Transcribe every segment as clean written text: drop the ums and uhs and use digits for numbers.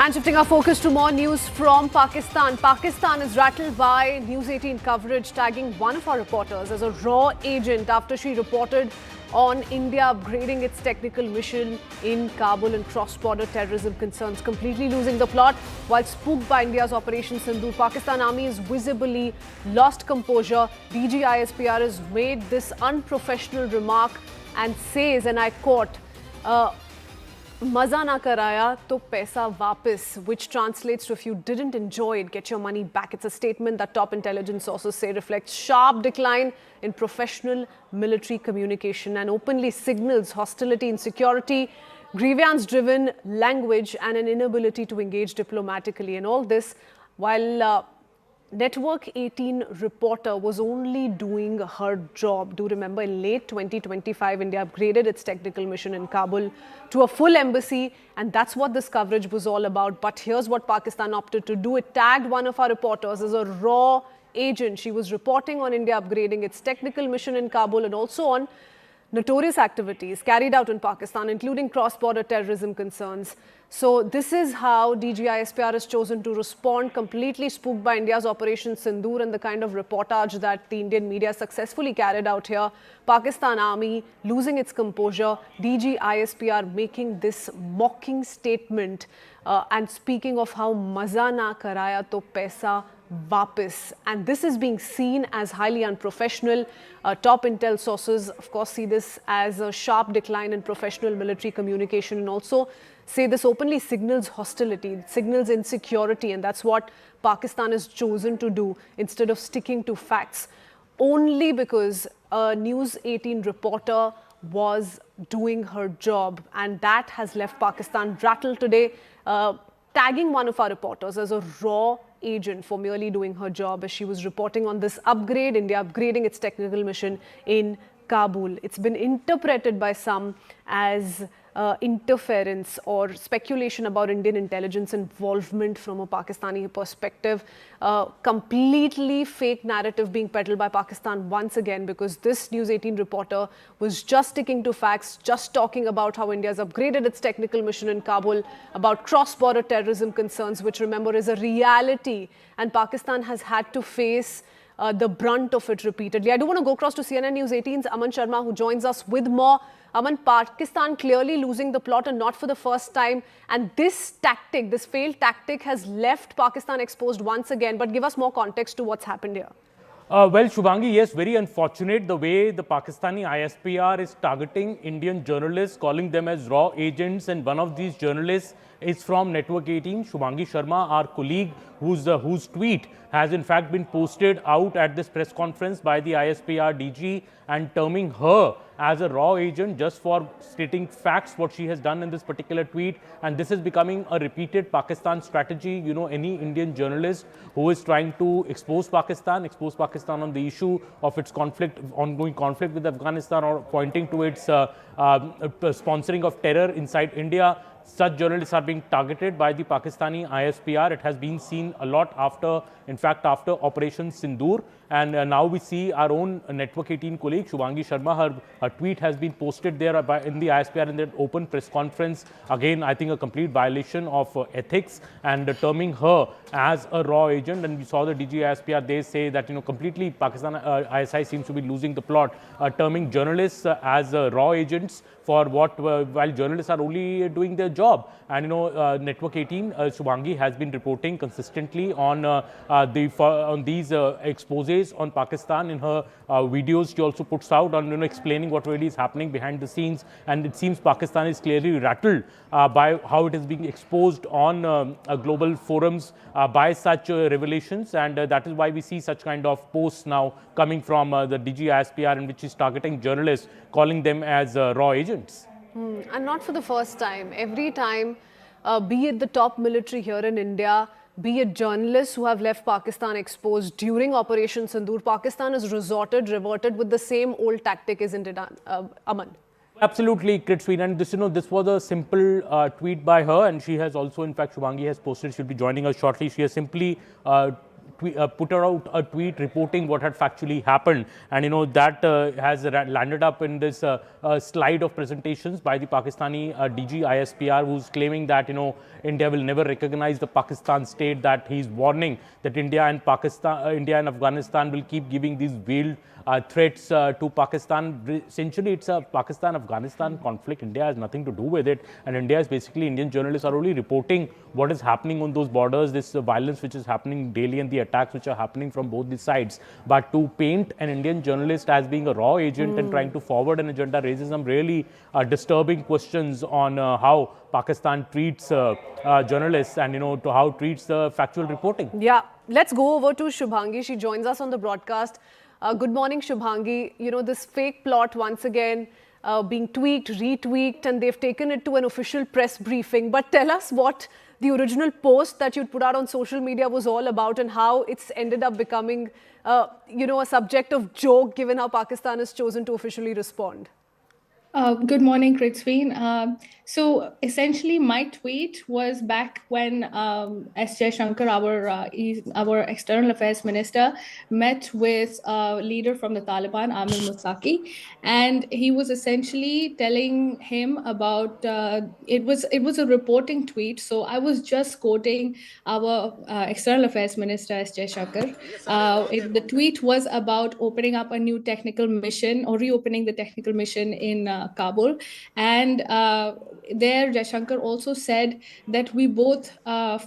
And shifting our focus to more news from Pakistan. Pakistan is rattled by News18 coverage tagging one of our reporters as a raw agent after she reported on India upgrading its technical mission in Kabul and cross-border terrorism concerns, completely losing the plot. While spooked by India's Operation Sindoor, Pakistan Army is visibly lost composure. DG ISPR has made this unprofessional remark and says, and I quote, Maza na karaya to paisa wapis, which translates to if you didn't enjoy it, get your money back. It's a statement that top intelligence sources say reflects sharp decline in professional military communication and openly signals hostility, insecurity, grievance-driven language and an inability to engage diplomatically. And all this while Network 18 reporter was only doing her job. Do remember, in late 2025, India upgraded its technical mission in Kabul to a full embassy, and that's what this coverage was all about. But here's what Pakistan opted to do. It tagged one of our reporters as a raw agent. She was reporting on India upgrading its technical mission in Kabul and also on notorious activities carried out in Pakistan, including cross-border terrorism concerns. So this is how DG ISPR has chosen to respond, completely spooked by India's Operation Sindoor and the kind of reportage that the Indian media successfully carried out here. Pakistan Army losing its composure, DG ISPR making this mocking statement and speaking of how maza na karaya to paisa wapis. And this is being seen as highly unprofessional. Top intel sources, of course, see this as a sharp decline in professional military communication and also say this openly signals hostility, it signals insecurity, and that's what Pakistan has chosen to do instead of sticking to facts, only because a News 18 reporter was doing her job, and that has left Pakistan rattled today, tagging one of our reporters as a raw agent for merely doing her job as she was reporting on this upgrade, India upgrading its technical mission in Kabul. It's been interpreted by some as interference or speculation about Indian intelligence involvement from a Pakistani perspective. Completely fake narrative being peddled by Pakistan once again, because this News 18 reporter was just sticking to facts, just talking about how India has upgraded its technical mission in Kabul, about cross-border terrorism concerns, which, remember, is a reality, and Pakistan has had to face the brunt of it repeatedly. I do want to go across to CNN News 18's Aman Sharma, who joins us with more. Aman, Pakistan clearly losing the plot, and not for the first time. And this tactic, this failed tactic, has left Pakistan exposed once again. But give us more context to what's happened here. Well, Shubhangi, yes, very unfortunate the way the Pakistani ISPR is targeting Indian journalists, calling them as raw agents. And one of these journalists is from Network 18, Shubhangi Sharma, our colleague, whose tweet has in fact been posted out at this press conference by the ISPR DG, and terming her as a raw agent just for stating facts, what she has done in this particular tweet. And this is becoming a repeated Pakistan strategy. You know, any Indian journalist who is trying to expose Pakistan on the issue of its ongoing conflict with Afghanistan, or pointing to its sponsoring of terror inside India, such journalists are being targeted by the Pakistani ISPR. It has been seen a lot after Operation Sindoor. And now we see our own Network 18 colleague, Shubhangi Sharma, her tweet has been posted there in the ISPR in that open press conference. Again, I think a complete violation of ethics, and terming her as a raw agent. And we saw the DG ISPR, they say that, completely Pakistan ISI seems to be losing the plot, terming journalists as raw agents for while journalists are only doing their job. And Network 18, Shubhangi has been reporting consistently on these exposes on Pakistan. In her videos, she also puts out on explaining what really is happening behind the scenes. And it seems Pakistan is clearly rattled by how it is being exposed on global forums by such revelations. And that is why we see such kind of posts now coming from the DG ISPR, in which is targeting journalists, calling them as raw agents. And not for the first time. Every time, be it the top military here in India, be it journalists who have left Pakistan exposed during Operation Sindoor, Pakistan has reverted with the same old tactic, isn't it, Aman? Absolutely, Kritsween. And this was a simple tweet by her, and she has also, in fact, Shubhangi has posted, she'll be joining us shortly. She has simply put out a tweet reporting what had factually happened, and that has landed up in this slide of presentations by the Pakistani DG ISPR, who's claiming that India will never recognize the Pakistan state, that he's warning that India and Afghanistan will keep giving these veiled threats to Pakistan. Essentially, it's a Pakistan-Afghanistan conflict. India has nothing to do with it, and India is basically, Indian journalists are only reporting what is happening on those borders, this violence which is happening daily and the attacks which are happening from both the sides. But to paint an Indian journalist as being a raw agent and trying to forward an agenda raises some really disturbing questions on how Pakistan treats journalists and to how it treats the factual reporting. Yeah, let's go over to Shubhangi. She joins us on the broadcast. Good morning, Shubhangi. This fake plot once again being tweaked, retweaked, and they've taken it to an official press briefing. But tell us what the original post that you'd put out on social media was all about, and how it's ended up becoming, a subject of joke, given how Pakistan has chosen to officially respond. Good morning, Kritzveen. So essentially, my tweet was back when S. Shankar, our external affairs minister, met with a leader from the Taliban, Amir Musaki, and he was essentially telling him about it was a reporting tweet. So I was just quoting our external affairs minister, S. Shankar. The tweet was about opening up a new technical mission, or reopening the technical mission in Kabul, and there Jaishankar also said that we both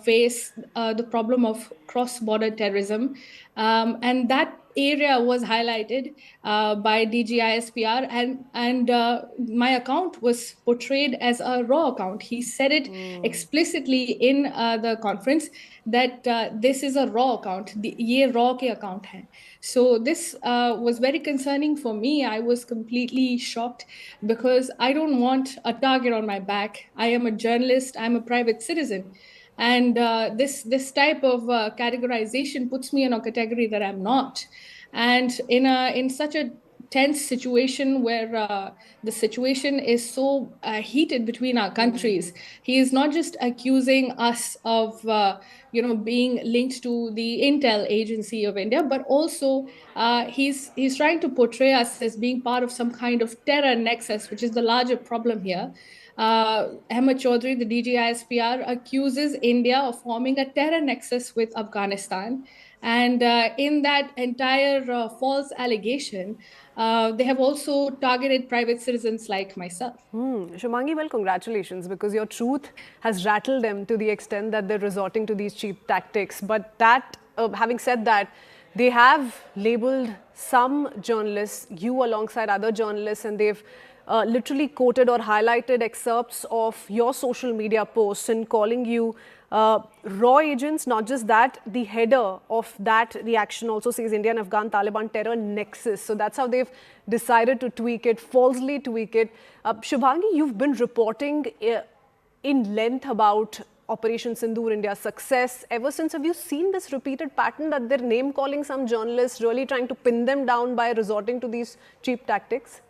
face the problem of cross-border terrorism, and that area was highlighted by DGISPR, and my account was portrayed as a raw account. He said it explicitly in the conference that this is a raw account, ye raw ke account hai. So this was very concerning for me. I was completely shocked because I don't want a target on my back. I am a journalist, I'm a private citizen. And this type of categorization puts me in a category that I'm not. And in such a tense situation where the situation is so heated between our countries, he is not just accusing us of being linked to the intel agency of India, but also he's trying to portray us as being part of some kind of terror nexus, which is the larger problem here. Ahmed Chaudhry, the DGISPR, accuses India of forming a terror nexus with Afghanistan. And in that entire false allegation, they have also targeted private citizens like myself. Shumangi, well, congratulations, because your truth has rattled them to the extent that they're resorting to these cheap tactics. But that, having said that, they have labeled some journalists, you alongside other journalists, and they've literally quoted or highlighted excerpts of your social media posts and calling you raw agents. Not just that, the header of that reaction also says Indian Afghan Taliban terror nexus. So that's how they've decided to tweak it, falsely tweak it. Shubhangi, you've been reporting in length about Operation Sindoor, India's success. Ever since, have you seen this repeated pattern that they're name calling some journalists, really trying to pin them down by resorting to these cheap tactics?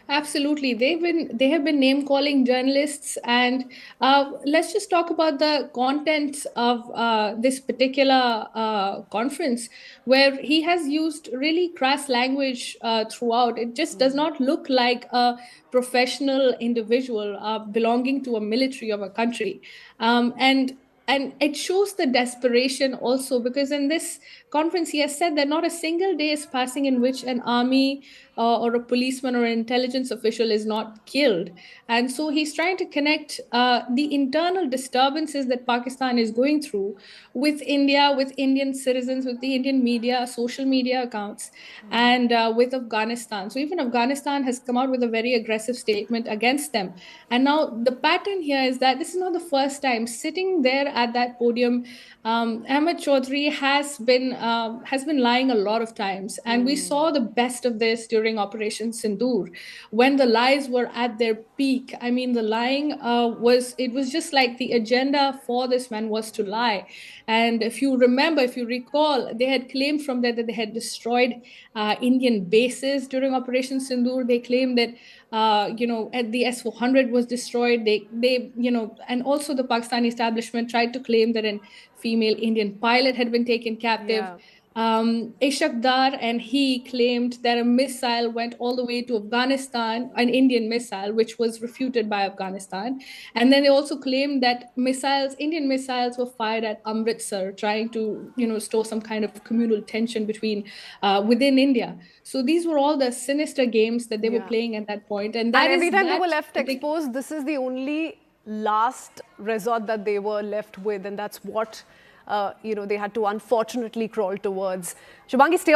Absolutely. They have been name calling journalists, and let's just talk about the contents of this particular conference, where he has used really crass language throughout. It just does not look like a professional individual belonging to a military of a country, and it shows the desperation also, because in this conference he has said that not a single day is passing in which an army or a policeman or an intelligence official is not killed. And so he's trying to connect the internal disturbances that Pakistan is going through with India, with Indian citizens, with the Indian media, social media accounts, and with Afghanistan. So even Afghanistan has come out with a very aggressive statement against them. And now the pattern here is that this is not the first time. Sitting there at that podium, Ahmed Chaudhry has been lying a lot of times, and we saw the best of this during during Operation Sindoor, when the lies were at their peak. I mean, the lying it was just like the agenda for this man was to lie. And if you remember, if you recall, they had claimed from there that they had destroyed Indian bases during Operation Sindoor. They claimed that at the S-400 was destroyed. And also the Pakistani establishment tried to claim that an female Indian pilot had been taken captive. Yeah. Ishaq Dar and he claimed that a missile went all the way to Afghanistan, an Indian missile, which was refuted by Afghanistan. And then they also claimed that Indian missiles were fired at Amritsar, trying to, store some kind of communal tension within India. So these were all the sinister games that they were Yeah. playing at that point. And every time they were left exposed, this is the only last resort that they were left with, and that's what they had to unfortunately crawl towards. Shubhangi, stay on.